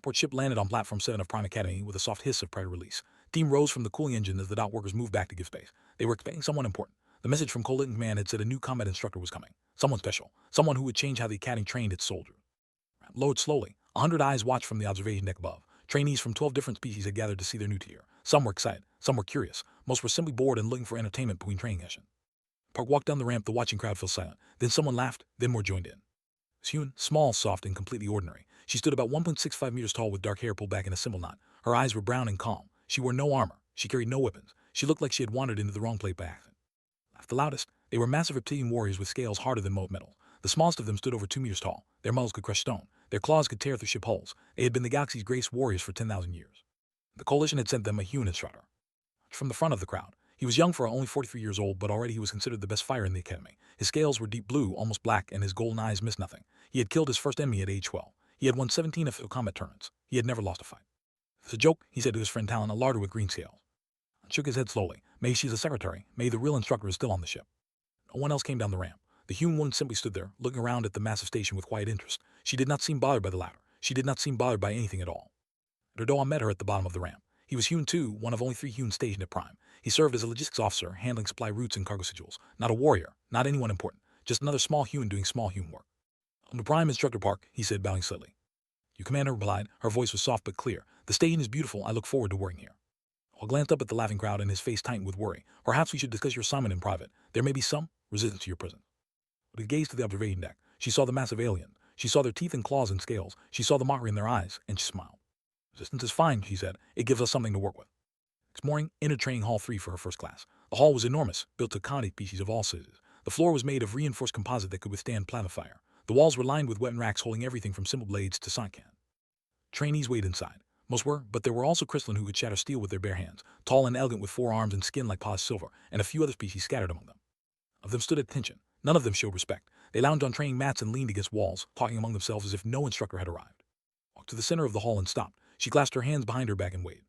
transport ship landed on Platform 7 of Prime Academy with a soft hiss of prior release. The team rose from the cooling engine as the dock workers moved back to give space. They were expecting someone important. The message from Coalition Command had said a new combat instructor was coming. Someone special. Someone who would change how the Academy trained its soldiers. Lowered slowly. 100 eyes watched from the observation deck above. Trainees from 12 different species had gathered to see their new tier. Some were excited. Some were curious. Most were simply bored and looking for entertainment between training sessions. Park walked down the ramp. The watching crowd fell silent. Then someone laughed. Then more joined in. It was human, small, soft, and completely ordinary. She stood about 1.65 meters tall with dark hair pulled back in a simple knot. Her eyes were brown and calm. She wore no armor. She carried no weapons. She looked like she had wandered into the wrong place by accident. Laughed the loudest. They were massive reptilian warriors with scales harder than molten metal. The smallest of them stood over 2 meters tall. Their muzzles could crush stone. Their claws could tear through ship hulls. They had been the galaxy's greatest warriors for 10,000 years. The Coalition had sent them a human instructor. From the front of the crowd. He was young for only 43 years old, but already he was considered the best fighter in the academy. His scales were deep blue, almost black, and his golden eyes missed nothing. He had killed his first enemy at age 12. He had won 17 official combat tournaments. He had never lost a fight. It's a joke, he said to his friend Talon, a larder with green scales. And shook his head slowly. Maybe she's a secretary. Maybe the real instructor is still on the ship. No one else came down the ramp. The human woman simply stood there, looking around at the massive station with quiet interest. She did not seem bothered by the ladder. She did not seem bothered by anything at all. Erdogan met her at the bottom of the ramp. He was human too, one of only 3 humans stationed at Prime. He served as a logistics officer, handling supply routes and cargo schedules. Not a warrior, not anyone important, just another small human doing small human work. "I'm the Prime Instructor Park," he said, bowing slightly. "You, Commander," replied. Her voice was soft but clear. "The station is beautiful. I look forward to working here." Hall glanced up at the laughing crowd and his face tightened with worry. "Perhaps we should discuss your assignment in private. There may be some resistance to your presence." But he gazed to the observation deck. She saw the massive alien. She saw their teeth and claws and scales. She saw the mockery in their eyes, and she smiled. "Resistance is fine," she said. "It gives us something to work with." Next morning, entered Training Hall 3 for her first class. The hall was enormous, built to accommodate species of all sizes. The floor was made of reinforced composite that could withstand plasma fire. The walls were lined with weapon racks holding everything from simple blades to sonic cannons. Trainees waited inside. Most were, but there were also crystalline who could shatter steel with their bare hands, tall and elegant with 4 arms and skin like polished silver, and a few other species scattered among them. Of them stood at attention. None of them showed respect. They lounged on training mats and leaned against walls, talking among themselves as if no instructor had arrived. Walked to the center of the hall and stopped. She clasped her hands behind her back and waited.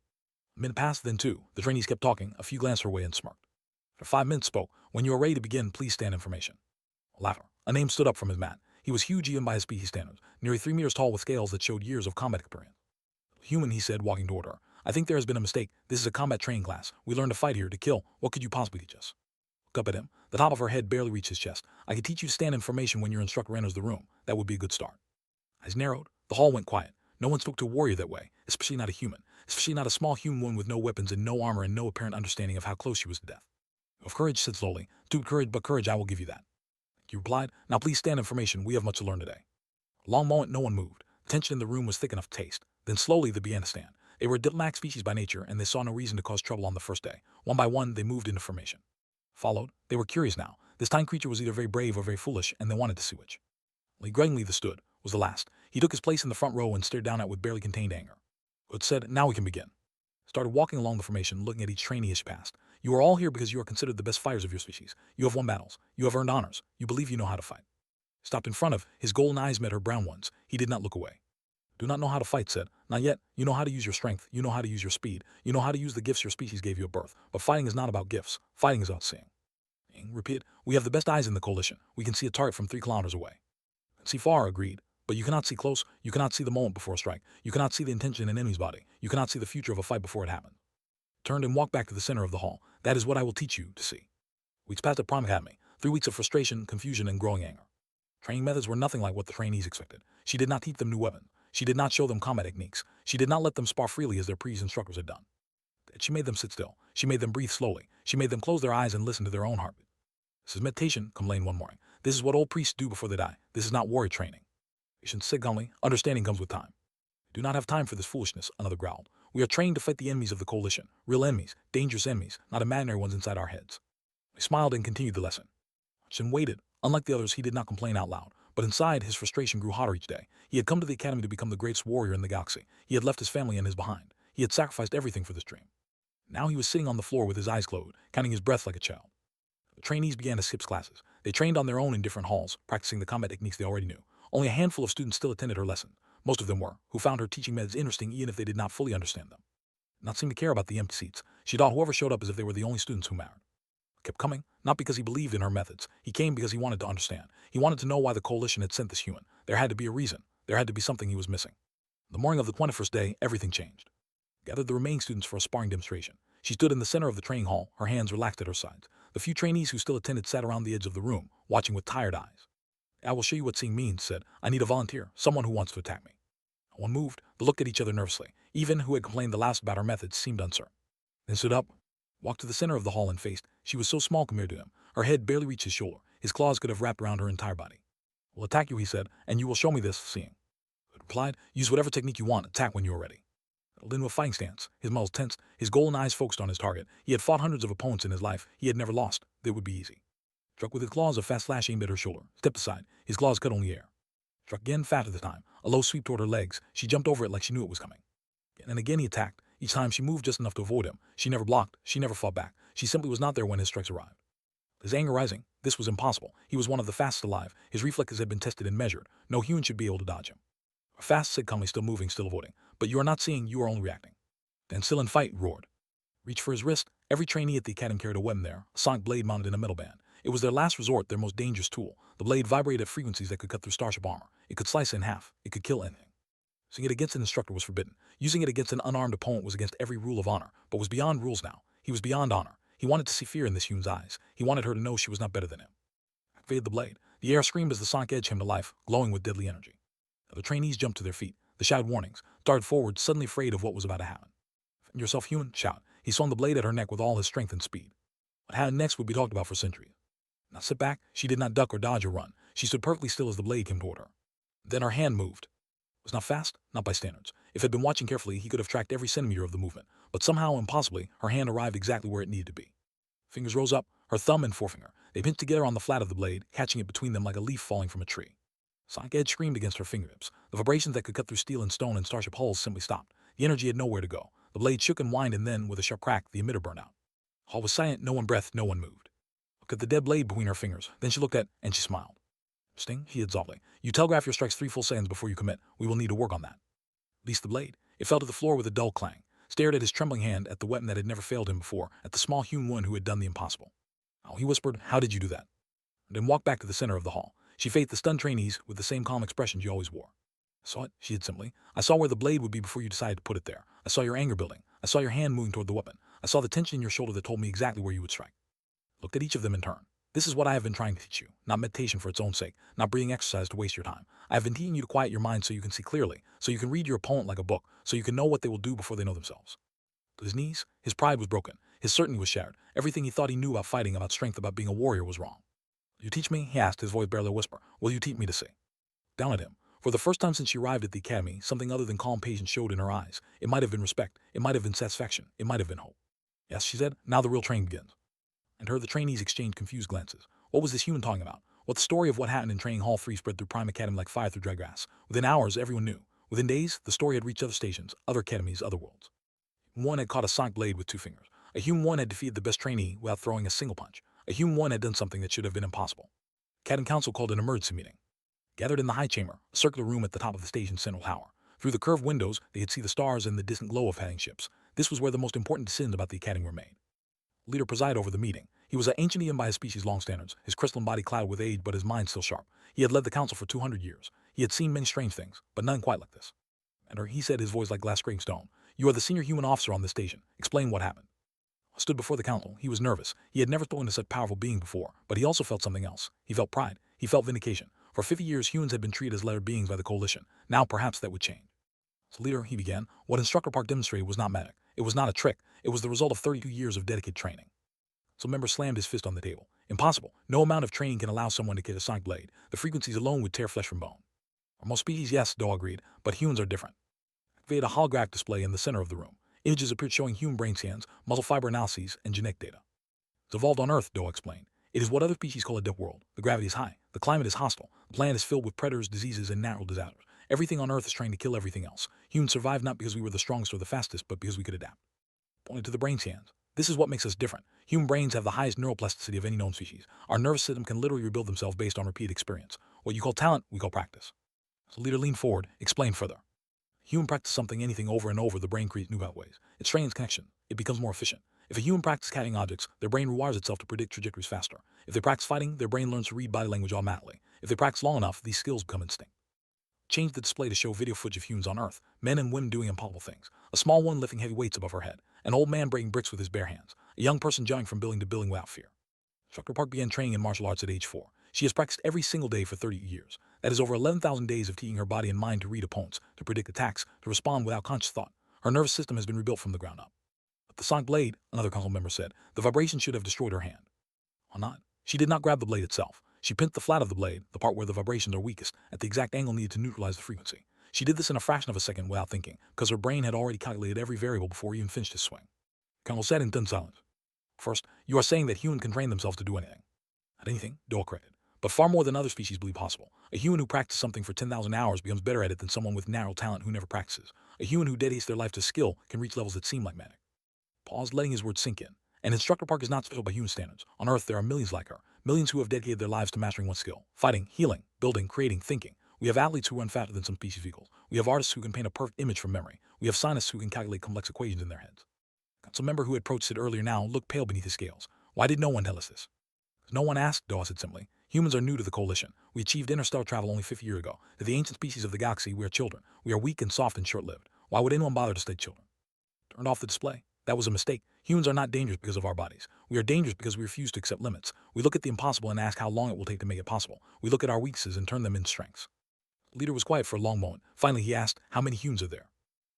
A minute passed, then 2. The trainees kept talking. A few glanced her way and smirked. After 5 minutes spoke. "When you are ready to begin, please stand in formation." A laughter. A name stood up from his mat. He was huge even by his species standards, nearly 3 meters tall with scales that showed years of combat experience. "Human," he said, walking toward her. "I think there has been a mistake. This is a combat training class. We learn to fight here, to kill. What could you possibly teach us?" Look up at him. The top of her head barely reached his chest. "I could teach you to stand in formation when your instructor enters the room. That would be a good start." Eyes narrowed. The hall went quiet. No one spoke to a warrior that way, especially not a human, especially not a small human woman with no weapons and no armor and no apparent understanding of how close she was to death. "You have courage," said slowly. "Too courage, but courage, I will give you that." He replied, "Now please stand in formation. We have much to learn today." A long moment no one moved. The tension in the room was thick enough to taste. Then slowly they began to stand. They were a diplomatic species by nature, and they saw no reason to cause trouble on the first day. One by one, they moved into formation. Followed. They were curious now. This tiny creature was either very brave or very foolish, and they wanted to see which. Lee grudgingly the stood, was the last. He took his place in the front row and stared down at with barely contained anger. It said, "Now we can begin." Started walking along the formation, looking at each trainee as she passed. "You are all here because you are considered the best fighters of your species. You have won battles. You have earned honors. You believe you know how to fight." Stopped in front of, his golden eyes met her brown ones. He did not look away. "Do not know how to fight," said. "Not yet. You know how to use your strength. You know how to use your speed. You know how to use the gifts your species gave you at birth. But fighting is not about gifts. Fighting is about seeing." Repeated, "We have the best eyes in the coalition. We can see a target from 3 kilometers away." "See far," agreed. "But you cannot see close. You cannot see the moment before a strike. You cannot see the intention in an enemy's body. You cannot see the future of a fight before it happens." Turned and walked back to the center of the hall. "That is what I will teach you to see." Weeks passed at Prime Academy. 3 weeks of frustration, confusion, and growing anger. Training methods were nothing like what the trainees expected. She did not teach them new weapons. She did not show them combat techniques. She did not let them spar freely as their previous instructors had done. She made them sit still. She made them breathe slowly. She made them close their eyes and listen to their own heartbeat. "This is meditation," complained one morning. "This is what old priests do before they die. This is not warrior training." Patience said calmly, "Understanding comes with time." "We do not have time for this foolishness," another growled. "We are trained to fight the enemies of the coalition. Real enemies, dangerous enemies, not imaginary ones inside our heads." He smiled and continued the lesson. Shin waited. Unlike the others, he did not complain out loud. But inside, his frustration grew hotter each day. He had come to the academy to become the greatest warrior in the galaxy. He had left his family and his behind. He had sacrificed everything for this dream. Now he was sitting on the floor with his eyes closed, counting his breath like a child. The trainees began to skip classes. They trained on their own in different halls, practicing the combat techniques they already knew. Only a handful of students still attended her lessons. Most of them were, who found her teaching methods interesting even if they did not fully understand them. Did not seem to care about the empty seats. She taught whoever showed up as if they were the only students who mattered. Kept coming, not because he believed in her methods. He came because he wanted to understand. He wanted to know why the coalition had sent this human. There had to be a reason. There had to be something he was missing. The morning of the 21st day, everything changed. Gathered the remaining students for a sparring demonstration. She stood in the center of the training hall, her hands relaxed at her sides. The few trainees who still attended sat around the edge of the room, watching with tired eyes. I will show you what seeing means, said. I need a volunteer, someone who wants to attack me. No one moved, but looked at each other nervously. Even who had complained the last about her methods seemed uncertain. Then stood up, walked to the center of the hall and faced. She was so small compared to him. Her head barely reached his shoulder. His claws could have wrapped around her entire body. We'll attack you, he said, and you will show me this, seeing. He replied, use whatever technique you want, attack when you are ready. Held into a fighting stance, his muscles tensed, his golden eyes focused on his target. He had fought hundreds of opponents in his life. He had never lost. It would be easy. Struck with his claws, a fast slash aimed at her shoulder. Stepped aside. His claws cut only air. Struck again, faster this time. A low sweep toward her legs. She jumped over it like she knew it was coming. And again he attacked. Each time she moved just enough to avoid him. She never blocked. She never fought back. She simply was not there when his strikes arrived. His anger rising. This was impossible. He was one of the fastest alive. His reflexes had been tested and measured. No human should be able to dodge him. Fast, said calmly, still moving, still avoiding. But you are not seeing, you are only reacting. Then still in fight, roared. Reached for his wrist. Every trainee at the academy carried a weapon there, a sonic blade mounted in a metal band. It was their last resort, their most dangerous tool. The blade vibrated at frequencies that could cut through starship armor. It could slice it in half. It could kill anything. Using it against an instructor was forbidden. Using it against an unarmed opponent was against every rule of honor, but was beyond rules now. He was beyond honor. He wanted to see fear in this human's eyes. He wanted her to know she was not better than him. Activated the blade. The air screamed as the sonic edge came to life, glowing with deadly energy. The trainees jumped to their feet. They shouted warnings, darted forward, suddenly afraid of what was about to happen. Defend yourself, human, shout. He swung the blade at her neck with all his strength and speed. What happened next would be talked about for centuries. Now sit back. She did not duck or dodge or run. She stood perfectly still as the blade came toward her. Then her hand moved. It was not fast, not by standards. If he had been watching carefully, he could have tracked every centimeter of the movement. But somehow, impossibly, her hand arrived exactly where it needed to be. Fingers rose up, her thumb and forefinger. They pinched together on the flat of the blade, catching it between them like a leaf falling from a tree. Sonic edge screamed against her fingertips. The vibrations that could cut through steel and stone and starship hulls simply stopped. The energy had nowhere to go. The blade shook and whined, and then, with a sharp crack, the emitter burned out. Hall was silent, no one breathed, no one moved. Looked at the dead blade between her fingers. Then she looked at, and she smiled. Sting, he said softly. You telegraph your strikes 3 full seconds before you commit. We will need to work on that. Released the blade. It fell to the floor with a dull clang. Stared at his trembling hand, at the weapon that had never failed him before, at the small human one who had done the impossible. Oh, he whispered, how did you do that? And then walked back to the center of the hall. She faced the stunned trainees with the same calm expression she always wore. I saw it, she said simply. I saw where the blade would be before you decided to put it there. I saw your anger building. I saw your hand moving toward the weapon. I saw the tension in your shoulder that told me exactly where you would strike. Looked at each of them in turn. This is what I have been trying to teach you. Not meditation for its own sake, not breathing exercise to waste your time. I have been teaching you to quiet your mind so you can see clearly, so you can read your opponent like a book, so you can know what they will do before they know themselves. To his knees, his pride was broken. His certainty was shattered. Everything he thought he knew about fighting, about strength, about being a warrior was wrong. Will you teach me? He asked, his voice barely a whisper. Will you teach me to see? Down at him. For the first time since she arrived at the academy, something other than calm patience showed in her eyes. It might have been respect. It might have been satisfaction. It might have been hope. Yes, she said. Now the real training begins. And her the trainees exchanged confused glances. What was this human talking about? What the story of what happened in Training Hall 3 spread through Prime Academy like fire through dry grass. Within hours, everyone knew. Within days, the story had reached other stations, other academies, other worlds. One had caught a sonic blade with 2 fingers. A human one had defeated the best trainee without throwing a single punch. A human one had done something that should have been impossible. Academy Council called an emergency meeting. Gathered in the high chamber, a circular room at the top of the station's central tower. Through the curved windows, they could see the stars and the distant glow of heading ships. This was where the most important decisions about the academy were made. The leader presided over the meeting. He was an ancient even by his species' long standards, his crystalline body clouded with age, but his mind still sharp. He had led the council for 200 years. He had seen many strange things, but none quite like this. And he said, his voice like glass scraping stone, you are the senior human officer on this station. Explain what happened. I stood before the council. He was nervous. He had never spoken to such powerful being before, but he also felt something else. He felt pride. He felt vindication. For 50 years, humans had been treated as lesser beings by the coalition. Now perhaps that would change. So leader, he began, what Instructor Park demonstrated was not magic. It was not a trick. It was the result of 32 years of dedicated training. So member slammed his fist on the table. Impossible. No amount of training can allow someone to get a sonic blade. The frequencies alone would tear flesh from bone. For most species, yes, Doe agreed, but humans are different. Activated a holographic display in the center of the room. Images appeared showing human brain scans, muscle fiber analyses, and genetic data. It's evolved on Earth, Doe explained. It is what other species call a dead world. The gravity is high. The climate is hostile. The planet is filled with predators, diseases, and natural disasters. Everything on Earth is trying to kill everything else. Humans survived not because we were the strongest or the fastest, but because we could adapt. Pointed to the brain scans. This is what makes us different. Human brains have the highest neuroplasticity of any known species. Our nervous system can literally rebuild themselves based on repeated experience. What you call talent, we call practice. So leader leaned forward, explained further. Human practice something, anything over and over, the brain creates new pathways. It strains connection. It becomes more efficient. If a human practices catching objects, their brain rewires itself to predict trajectories faster. If they practice fighting, their brain learns to read body language automatically. If they practice long enough, these skills become instinct. changed the display to show video footage of humans on Earth, men and women doing impossible things, a small one lifting heavy weights above her head, an old man breaking bricks with his bare hands, a young person jumping from building to building without fear. Instructor Park began training in martial arts at age 4. She has practiced every single day for 30 years. That is over 11,000 days of teaching her body and mind to read opponents, to predict attacks, to respond without conscious thought. Her nervous system has been rebuilt from the ground up. But the sonic blade, another council member said, the vibration should have destroyed her hand. Why not? She did not grab the blade itself. She pinched the flat of the blade, the part where the vibrations are weakest, at the exact angle needed to neutralize the frequency. She did this in a fraction of a second without thinking, because her brain had already calculated every variable before he even finished his swing. Colonel said in thin silence. First, you are saying that humans can train themselves to do anything. Not anything, Doyle corrected, but far more than other species believe possible. A human who practices something for 10,000 hours becomes better at it than someone with narrow talent who never practices. A human who dedicates their life to skill can reach levels that seem like magic. Paused, letting his words sink in. And Instructor Park is not special by human standards. On Earth, there are millions like her, millions who have dedicated their lives to mastering one skill: fighting, healing, building, creating, thinking. We have athletes who run faster than some species vehicles. We have artists who can paint a perfect image from memory. We have scientists who can calculate complex equations in their heads. Council member who had approached it earlier now looked pale beneath his scales. Why did no one tell us this? No one asked, Doyle said simply. Humans are new to the coalition. We achieved interstellar travel only 50 years ago. To the ancient species of the galaxy, we are children. We are weak and soft and short-lived. Why would anyone bother to study children? Turned off the display. That was a mistake. Humans are not dangerous because of our bodies. We are dangerous because we refuse to accept limits. We look at the impossible and ask how long it will take to make it possible. We look at our weaknesses and turn them into strengths. The leader was quiet for a long moment. Finally, he asked, how many humans are there?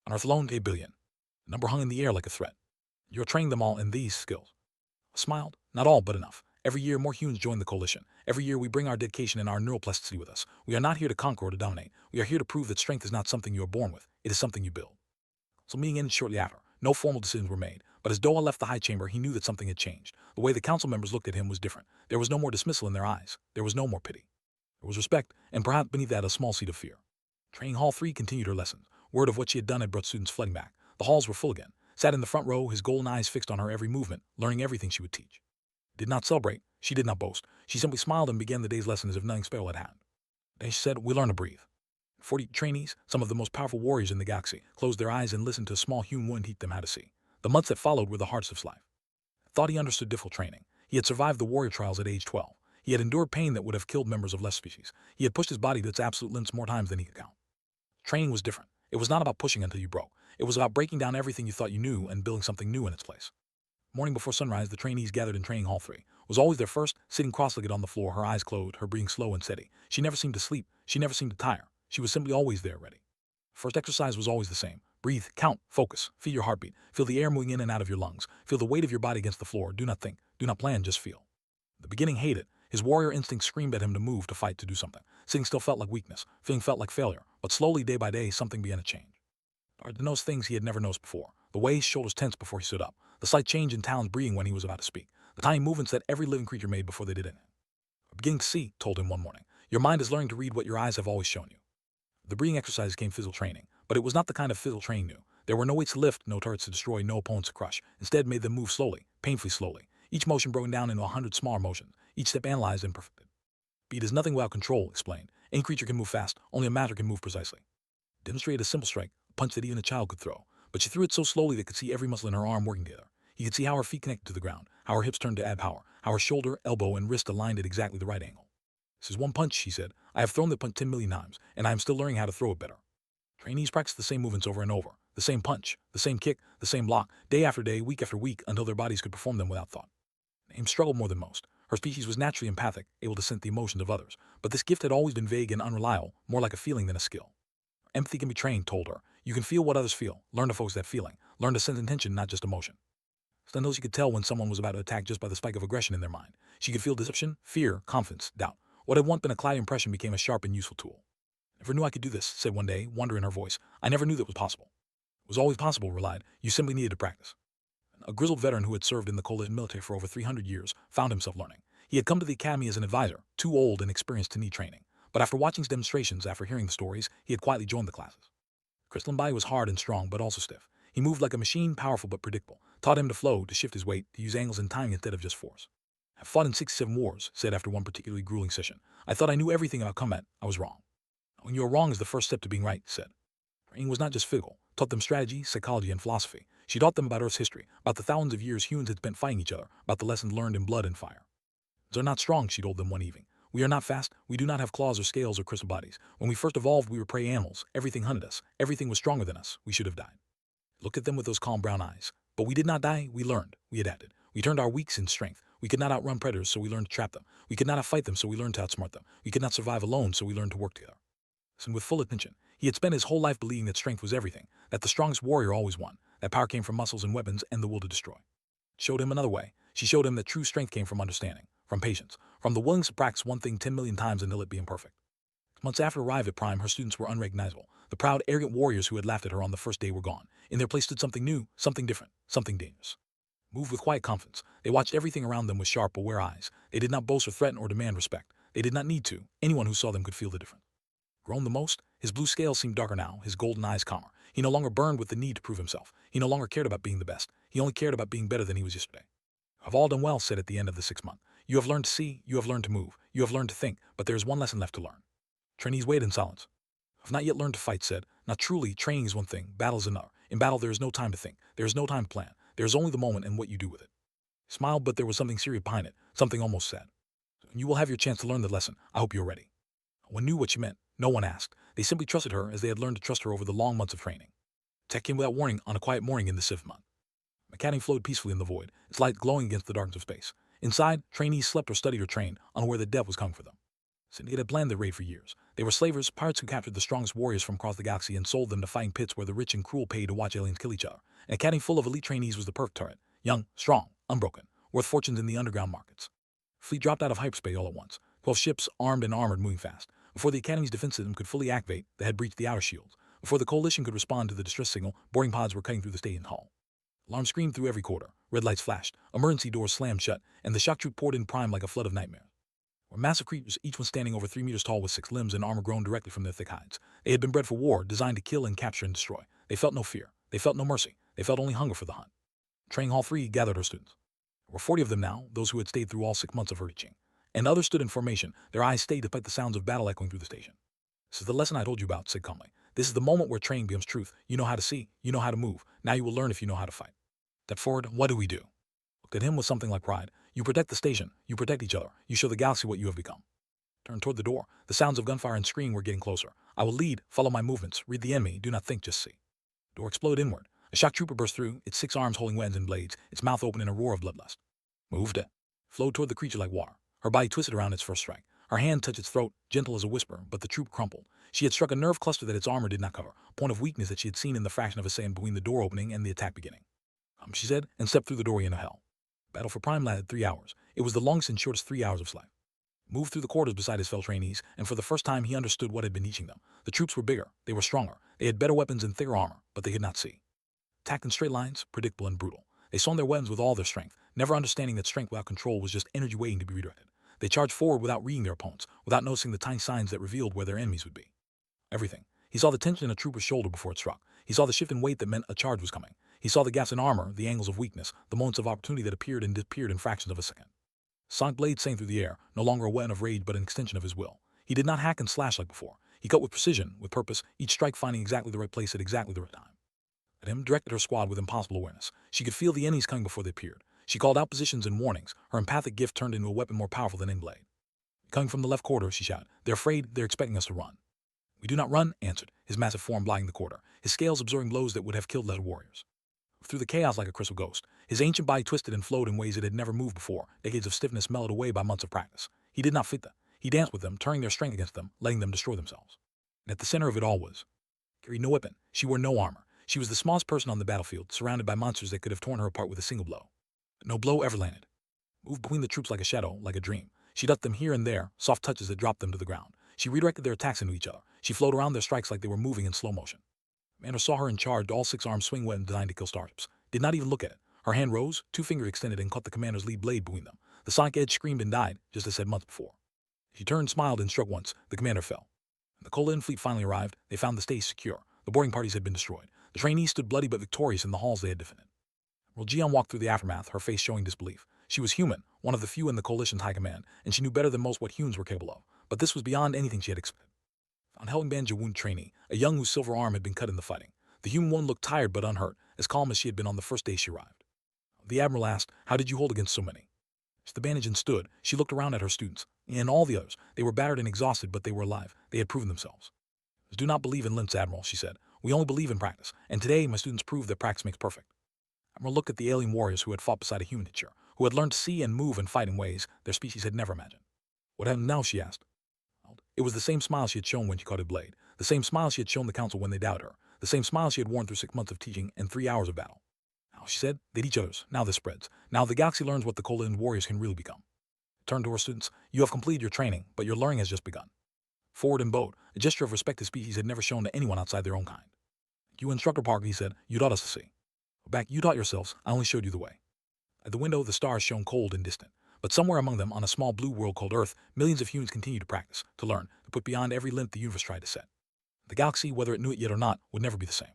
On Earth alone, 8 billion. The number hung in the air like a threat. You're training them all in these skills. I smiled. Not all, but enough. Every year, more humans join the coalition. Every year, we bring our dedication and our neuroplasticity with us. We are not here to conquer or to dominate. We are here to prove that strength is not something you are born with. It is something you build. So meeting ended shortly after. No formal decisions were made. But as Doyle left the high chamber, he knew that something had changed. The way the council members looked at him was different. There was no more dismissal in their eyes. There was no more pity. There was respect, and perhaps beneath that a small seed of fear. Training Hall 3 continued her lessons. Word of what she had done had brought students flooding back. The halls were full again. Sat in the front row, his golden eyes fixed on her every movement, learning everything she would teach. Did not celebrate. She did not boast. She simply smiled and began the day's lesson as if nothing special had happened. Then she said, we learn to breathe. 40 trainees, some of the most powerful warriors in the galaxy, closed their eyes and listened to a small human woman teach them how to see. The months that followed were the hardest of his life. Thought he understood difficult training. He had survived the warrior trials at age 12. He had endured pain that would have killed members of less species. He had pushed his body to its absolute limits more times than he could count. Training was different. It was not about pushing until you broke. It was about breaking down everything you thought you knew and building something new in its place. Morning before sunrise, the trainees gathered in Training Hall 3. It was always their first, sitting cross-legged on the floor, her eyes closed, her breathing slow and steady. She never seemed to sleep. She never seemed to tire. She was simply always there, ready. First exercise was always the same. Breathe, count, focus, feel your heartbeat, feel the air moving in and out of your lungs, feel the weight of your body against the floor. Do not think, do not plan, just feel. The beginning hated. His warrior instinct screamed at him to move, to fight, to do something. Sitting still felt like weakness. Feeling felt like failure. But slowly, day by day, something began to change. Started to notice things he had never noticed before. The way his shoulders tensed before he stood up. The slight change in Talon's breathing when he was about to speak. The tiny movements that every living creature made before they did anything. I'm beginning to see, told him one morning. Your mind is learning to read what your eyes have always shown you. The breathing exercises came physical training, but it was not the kind of physical training new. There were no weights to lift, no turrets to destroy, no opponents to crush. Instead, made them move slowly, painfully slowly. Each motion broken down into 100 smaller motions, each step analyzed and perfected. Beat is nothing without control, explained. Any creature can move fast, only a matter can move precisely. Demonstrated a simple strike, a punch that even a child could throw. But she threw it so slowly they could see every muscle in her arm working together. He could see how her feet connected to the ground, how her hips turned to add power, how her shoulder, elbow, and wrist aligned at exactly the right angle. This is one punch, she said. I have thrown the punch 10 million times, and I am still learning how to throw it better. Trainees practiced the same movements over and over, the same punch, the same kick, the same block, day after day, week after week, until their bodies could perform them without thought. Aim struggled more than most. Her species was naturally empathic, able to sense the emotions of others, but this gift had always been vague and unreliable, more like a feeling than a skill. Empathy can be trained, told her. You can feel what others feel, learn to focus that feeling, learn to sense intention, not just emotion. Stendos she could tell when someone was about to attack just by the spike of aggression in their mind. She could feel deception, fear, confidence, doubt. What had once been a cloudy impression became a sharp and useful tool. Never knew I could do this, said one day, wonder in her voice. I never knew that was possible. It was always possible, relied. You simply needed to practice. A grizzled veteran who had served in the coalition military for over 300 years found himself learning. He had come to the academy as an advisor, too old and experienced to need training. But after watching demonstrations, after hearing the stories, he had quietly joined the classes. Crystalline body was hard and strong, but also stiff. He moved like a machine, powerful but predictable. Taught him to flow, to shift his weight, to use angles and timing instead of just force. I fought in 67 wars, said after one particularly grueling session. I thought I knew everything about combat. I was wrong. When you are wrong is the first step to being right, said. Training was not just physical. Taught them strategy, psychology, and philosophy. She taught them about Earth's history, about the thousands of years humans had spent fighting each other, about the lessons learned in blood and fire. Humans are not strong, she told them one evening. We are not fast, we do not have claws or scales or crystal bodies. When we first evolved, we were prey animals. Everything hunted us. Everything was stronger than us. We should have died. Look at them with those calm brown eyes. But we did not die, we learned. We adapted. We turned our weaks into strength. We could not outrun predators, so we learned to trap them. We could not outfight them, so we learned to outsmart them. We could not survive alone, so we learned to work together. And with full attention, he had spent his whole life believing that strength was everything, that the strongest warrior always won, that power came from muscles and weapons and the will to destroy. Showed him another way. She showed him that true strength came from understanding, from patience, from the willingness to practice one thing 10 million times until it being perfect. Months after arrival at Prime, her students were unrecognizable. The proud, arrogant warriors who had laughed at her on the first day were gone. In their place stood something new, something different, something dangerous. Moved with quiet confidence, they watched everything around them with sharp, aware eyes. They did not boast or threaten or demand respect. They did not need to. Anyone who saw them could feel the difference. Grown the most, his blue scales seemed darker now, his golden eyes calmer. He no longer burned with the need to prove himself. He no longer cared about being the best. He only cared about being better than he was yesterday. You have all done well, said at the end of the 6th month. You have learned to see, you have learned to move, you have learned to think, but there is one lesson left to learn. Trainees waited in silence. I have not yet learned to fight, said. Not truly, training is one thing, battle is another. In battle there is no time to think, there is no time to plan, there is only the moment and what you do with it. He smiled, but there was something serious behind it, something almost sad. You will have your chance to learn the lesson. I hope you are ready. No one knew what she meant. No one asked. They simply trusted her as they had learned to trust her over the long months of training. Tech came without warning on a quiet morning in the 7th month. Academy flowed peacefully in the void, its light glowing against the darkness of space. Inside, trainees slept or studied or trained, unaware that death was coming for them. Syndicate had planned their raid for years. They were slavers, pirates who captured the strongest warriors from across the galaxy and sold them to fighting pits where the rich and cruel paid to watch aliens kill each other. An academy full of elite trainees was the perfect target. Young, strong, unbroken, worth fortunes in the underground markets. Fleet dropped out of hyperspace all at once. 12 ships, armed and armored, moving fast. Before the Academy's defense system could fully activate, they had breached the outer shields. Before the Coalition could respond to the distress signal, boarding pods were cutting through the stadium hall. Alarms screamed through every corridor. Red lights flashed. Emergency doors slammed shut, and the shock troop poured in Prime like a flood of nightmares. Were massive creatures, each one standing over 3 meters tall with 6 limbs and armor grown directly from their thick hides. They had been bred for war, designed to kill and capture and destroy. They felt no fear. They felt no mercy. They felt only hunger for the hunt. Training Hall 3 gathered her students. There were 40 of them now, those who had stayed through all 6 months of her teaching. And others stood in formation, their eyes stayed despite the sounds of battle echoing through the station. This is the lesson I told you about, said calmly. This is the moment where training becomes truth. You know how to see, you know how to move. Now you will learn if you know how to fight. Step forward, what do we do? Looked at him with something like pride. You protect the station, you protect each other, you show the galaxy what you have become. Turned toward the door. The sounds of gunfire and screaming were getting closer. I will lead, follow my movements, read the enemy, do not think, just see. Door exploded inward. A shock trooper burst through, its 6 arms holding weapons and blades, its mouth open in a roar of bloodlust. Moved it. Flowed toward the creature like water. Her body twisted around its first strike. Her hand touched its throat, gentle as a whisper, but the troop crumpled. She had struck a nerve cluster that its armor did not cover, a point of weakness that she had seen in the fraction of a second between the door opening and the attack beginning. She said, and stepped through the doorway into hell. Battle for Prime lasted 3 hours. It was the longest and shortest 3 hours of his life. Moved through the corridors beside his fellow trainees, and for the first time he understood what had been teaching them. The troops were bigger, they were stronger, they had better weapons and thicker armor, but they could not see. Attacked in straight lines, predictable and brutal. They swung their weapons with all their strength, never understanding that strength without control was just energy waiting to be redirected. They charged forward without reading their opponents, without noticing the tiny signs that revealed where their enemies would be. Everything. He saw the tension in a trooper's shoulder before it struck. He saw the shift in weight that meant a charge was coming. He saw the gaps in armor, the angles of weakness, the moments of opportunity that appeared and disappeared in fractions of a second. Sonic blade sang through the air, no longer a weapon of rage but an extension of his will. He did not hack and slash like before. He cut with precision, with purpose, each strike finding exactly the right place at exactly the right time. At him directed her squad with impossible awareness. She could feel the enemies coming before they appeared. She called out positions and warnings. Her empathic gift turned into a weapon more powerful than any blade. Coming from the left corridor, she shouted. They're afraid, they're expecting us to run. We do not run, answered, his massive form blocking the corridor, his scales absorbing blows that would have killed lesser warriors. Through the chaos like a crystal ghost, his ancient body twisted and flowed in ways it had never moved before, decades of stiffness mellowed away by months of practice. He did not fight them. He danced with them, turning their strength against them, letting them destroy themselves. And at the center of it all was carried no weapon. She wore no armor. She was the smallest person on the battlefield, surrounded by monsters that could have torn her apart with a single blow. No blow ever landed. Moved between the troops like a shadow, like a dream. She ducked them here and there, soft touches that dropped them to the ground. She redirected their attacks into each other. She flowed around their strikes like they were moving in slow motion. Commander saw her and charged all 6-armed swing weapons designed to kill starships. Did not even look at it. Her hand rose, 2 fingers extended and caught the commander's lead blade between them. The sonic edge screamed and died, just as said months before. She turned, smiled, and struck once. The commander fell. When the Coalition fleet finally arrived, they found the stage secure. The boarding parties had been destroyed. The trainees stood bloody but victorious in the halls they had defended. Rogion walked through the aftermath, her face showing disbelief. She was human, one of the few in the Coalition's high command, and she knew better than most what humans were capable of. But this was beyond anything she had expected. Found helping bandage a wounded trainee, a young whose silver arm had been cut in the fighting. The human woman looked tired but unhurt, as calm as she had been on the first day she arrived. The admiral asked, how did you hold against so many? The bandaged and stood. She looked around at her students, and all the others. They were battered and exhausted, but they were alive. They had proven themselves. Do not believe in limbs, Admiral, she said. We only believe in practice, and today my students proved that practice makes perfect. Admiral looked at the alien warriors who had fought beside a human teacher, who had learned to see and move and fight in ways their species had never imagined. What happened now, she asked. It was the same smile she had shown when she caught a blade, the same smile she had shown the council when they doubted her, the same smile she had worn through 6 months of teaching and 3 hours of battle. Now, she said, they'd each other's. Now this spreads. Now the galaxy learns what the Cold warriors can really become. Turned to her students. You have completed your training, but your learning has just begun. Forward and bowed, a gesture of respect his species had never shown to anyone outside their own kind. You, Instructor Parker, he said, you taught us to see. Back, you taught yourselves, I only showed you the way. At the window, the stars shone cold and distant, but somewhere among them, on a small blue world called Earth, millions of humans continued to practice, to learn, to put beyond every limit the universe tried to set. The galaxy, whether it knew it yet or not, would never be the same.